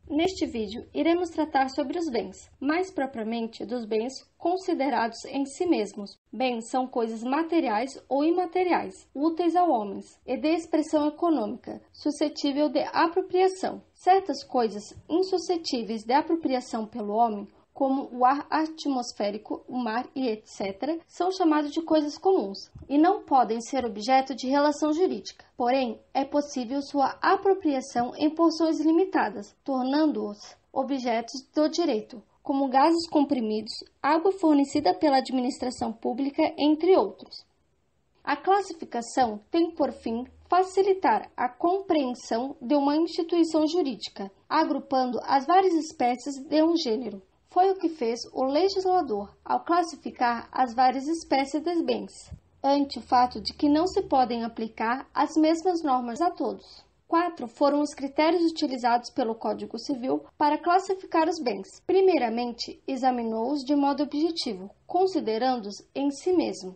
Neste vídeo, iremos tratar sobre os bens, mais propriamente dos bens considerados em si mesmos. Bens são coisas materiais ou imateriais, úteis ao homem, e de expressão econômica, suscetível de apropriação. Certas coisas insuscetíveis de apropriação pelo homem, como o ar atmosférico, o mar e etc., são chamados de coisas comuns e não podem ser objeto de relação jurídica. Porém, é possível sua apropriação em porções limitadas, tornando-os objetos do direito, como gases comprimidos, água fornecida pela administração pública, entre outros. A classificação tem por fim facilitar a compreensão de uma instituição jurídica, agrupando as várias espécies de um gênero. Foi o que fez o legislador ao classificar as várias espécies de bens, ante o fato de que não se podem aplicar as mesmas normas a todos. 4 foram os critérios utilizados pelo Código Civil para classificar os bens. Primeiramente, examinou-os de modo objetivo, considerando-os em si mesmo.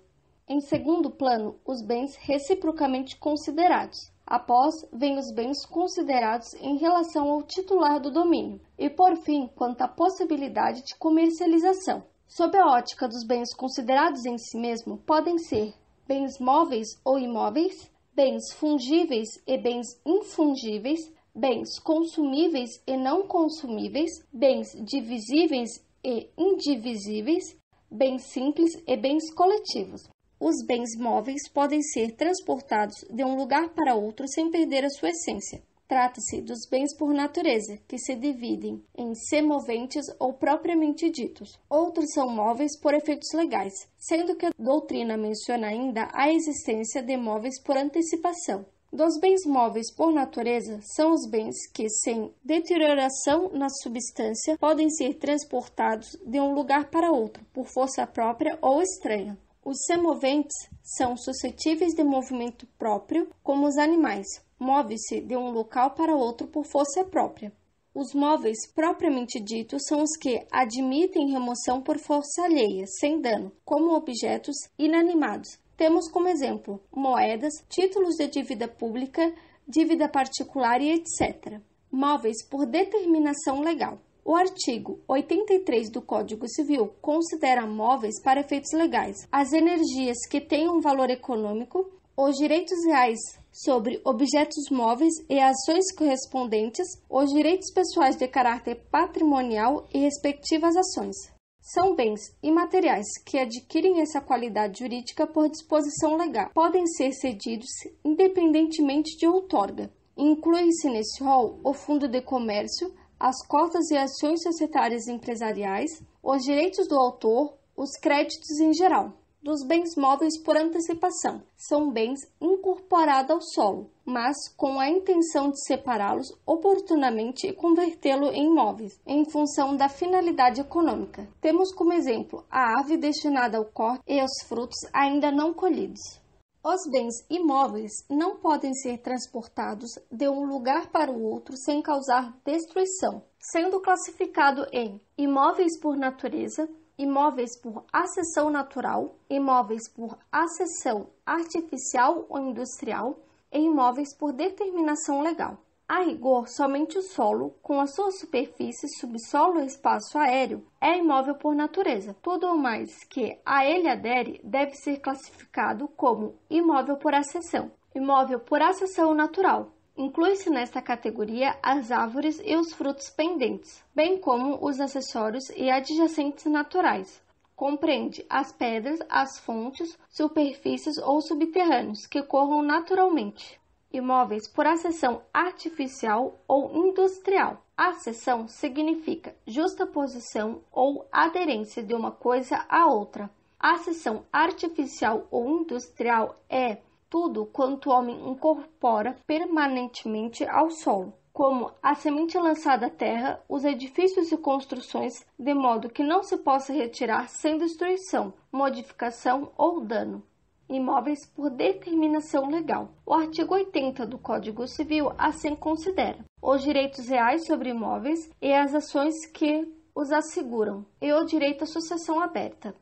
Em segundo plano, os bens reciprocamente considerados. Após, vêm os bens considerados em relação ao titular do domínio. E, por fim, quanto à possibilidade de comercialização. Sob a ótica dos bens considerados em si mesmo, podem ser bens móveis ou imóveis, bens fungíveis e bens infungíveis, bens consumíveis e não consumíveis, bens divisíveis e indivisíveis, bens simples e bens coletivos. Os bens móveis podem ser transportados de um lugar para outro sem perder a sua essência. Trata-se dos bens por natureza, que se dividem em semoventes ou propriamente ditos. Outros são móveis por efeitos legais, sendo que a doutrina menciona ainda a existência de móveis por antecipação. Dos bens móveis por natureza são os bens que, sem deterioração na substância, podem ser transportados de um lugar para outro, por força própria ou estranha. Os semoventes são suscetíveis de movimento próprio, como os animais, move-se de um local para outro por força própria. Os móveis propriamente ditos são os que admitem remoção por força alheia, sem dano, como objetos inanimados. Temos como exemplo moedas, títulos de dívida pública, dívida particular e etc. Móveis por determinação legal. O artigo 83 do Código Civil considera móveis para efeitos legais as energias que têm um valor econômico, os direitos reais sobre objetos móveis e ações correspondentes, os direitos pessoais de caráter patrimonial e respectivas ações. São bens imateriais que adquirem essa qualidade jurídica por disposição legal. Podem ser cedidos independentemente de outorga. Inclui-se nesse rol o fundo de comércio, as cotas e ações societárias e empresariais, os direitos do autor, os créditos em geral. Dos bens móveis por antecipação, são bens incorporados ao solo, mas com a intenção de separá-los oportunamente e convertê-lo em móveis, em função da finalidade econômica. Temos como exemplo a ave destinada ao corte e os frutos ainda não colhidos. Os bens imóveis não podem ser transportados de um lugar para o outro sem causar destruição, sendo classificado em imóveis por natureza, imóveis por acessão natural, imóveis por acessão artificial ou industrial e imóveis por determinação legal. A rigor, somente o solo, com a sua superfície, subsolo e espaço aéreo, é imóvel por natureza. Tudo o mais que a ele adere deve ser classificado como imóvel por acessão. Imóvel por acessão natural. Inclui-se nesta categoria as árvores e os frutos pendentes, bem como os acessórios e adjacentes naturais. Compreende as pedras, as fontes, superfícies ou subterrâneos que corram naturalmente. Imóveis por acessão artificial ou industrial. Acessão significa justaposição ou aderência de uma coisa à outra. Acessão artificial ou industrial é tudo quanto o homem incorpora permanentemente ao solo, como a semente lançada à terra, os edifícios e construções, de modo que não se possa retirar sem destruição, modificação ou dano. Imóveis por determinação legal. O artigo 80 do Código Civil assim considera os direitos reais sobre imóveis e as ações que os asseguram, e o direito à sucessão aberta.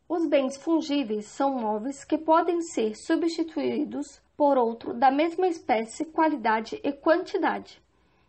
Os bens fungíveis são móveis que podem ser substituídos por outro da mesma espécie, qualidade e quantidade.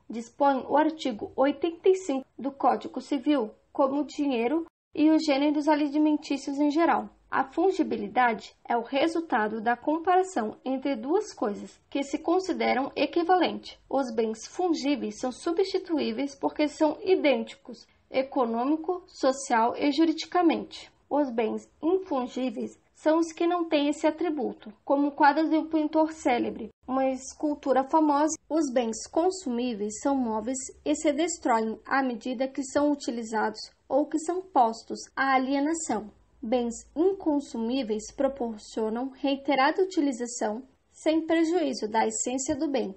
Dispõe o artigo 85 do Código Civil como o dinheiro e os gêneros alimentícios em geral. A fungibilidade é o resultado da comparação entre duas coisas que se consideram equivalentes. Os bens fungíveis são substituíveis porque são idênticos econômico, social e juridicamente. Os bens infungíveis são os que não têm esse atributo, como o quadro de um pintor célebre, uma escultura famosa. Os bens consumíveis são móveis e se destroem à medida que são utilizados ou que são postos à alienação. Bens inconsumíveis proporcionam reiterada utilização sem prejuízo da essência do bem.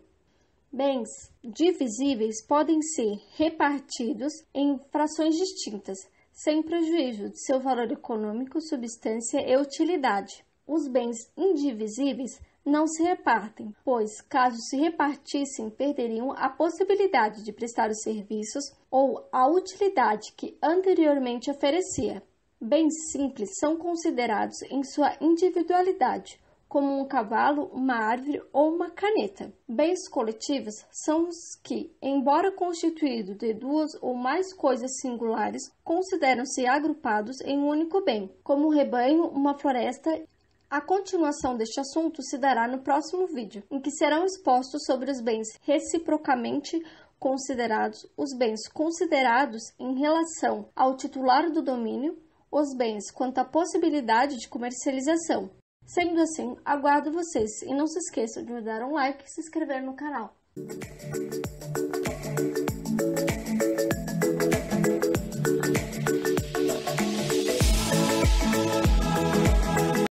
Bens divisíveis podem ser repartidos em frações distintas, sem prejuízo de seu valor econômico, substância e utilidade. Os bens indivisíveis não se repartem, pois, caso se repartissem, perderiam a possibilidade de prestar os serviços ou a utilidade que anteriormente oferecia. Bens simples são considerados em sua individualidade, como um cavalo, uma árvore ou uma caneta. Bens coletivos são os que, embora constituídos de duas ou mais coisas singulares, consideram-se agrupados em um único bem, como um rebanho, uma floresta. A continuação deste assunto se dará no próximo vídeo, em que serão expostos sobre os bens reciprocamente considerados, os bens considerados em relação ao titular do domínio, os bens quanto à possibilidade de comercialização. Sendo assim, aguardo vocês e não se esqueçam de me dar um like e se inscrever no canal.